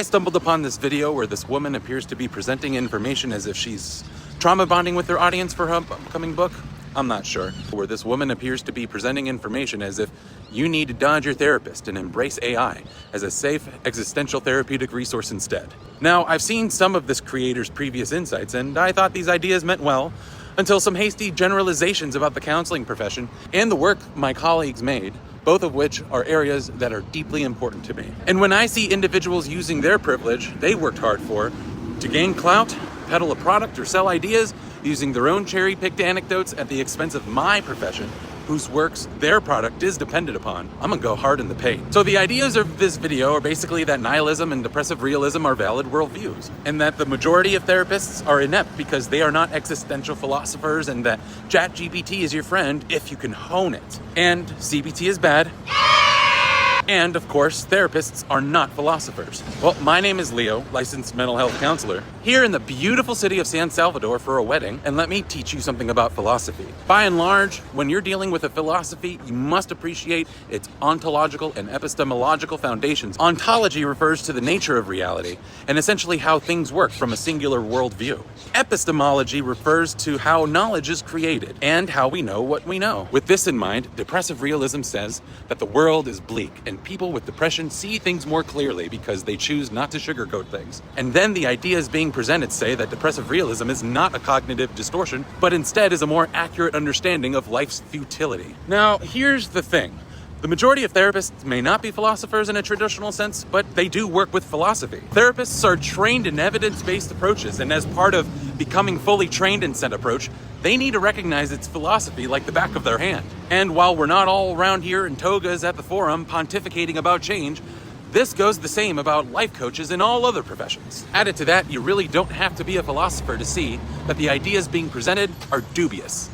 I stumbled upon this video where this woman appears to be presenting information as if she's trauma bonding with her audience for her upcoming book. I'm not sure. Where this woman appears to be presenting information as if you need to dodge your therapist and embrace AI as a safe existential therapeutic resource instead. Now, I've seen some of this creator's previous insights, and I thought these ideas meant well, until some hasty generalizations about the counseling profession and the work my colleagues made, both of which are areas that are deeply important to me. And when I see individuals using their privilege they worked hard for to gain clout, peddle a product, or sell ideas, using their own cherry-picked anecdotes at the expense of my profession, whose works their product is dependent upon, I'm gonna go hard in the paint. So the ideas of this video are basically that nihilism and depressive realism are valid worldviews, and that the majority of therapists are inept because they are not existential philosophers, and that ChatGPT is your friend if you can hone it. And CBT is bad. And, of course, therapists are not philosophers. Well, my name is Leo, licensed mental health counselor, here in the beautiful city of San Salvador for a wedding, and let me teach you something about philosophy. By and large, when you're dealing with a philosophy, you must appreciate its ontological and epistemological foundations. Ontology refers to the nature of reality, and essentially how things work from a singular worldview. Epistemology refers to how knowledge is created, and how we know what we know. With this in mind, depressive realism says that the world is bleak, and people with depression see things more clearly because they choose not to sugarcoat things. And then the ideas being presented say that depressive realism is not a cognitive distortion, but instead is a more accurate understanding of life's futility. Now, here's the thing. The majority of therapists may not be philosophers in a traditional sense, but they do work with philosophy. Therapists are trained in evidence-based approaches, and as part of becoming fully trained in said approach, they need to recognize its philosophy like the back of their hand. And while we're not all around here in togas at the forum pontificating about change, this goes the same about life coaches in all other professions. Added to that, you really don't have to be a philosopher to see that the ideas being presented are dubious.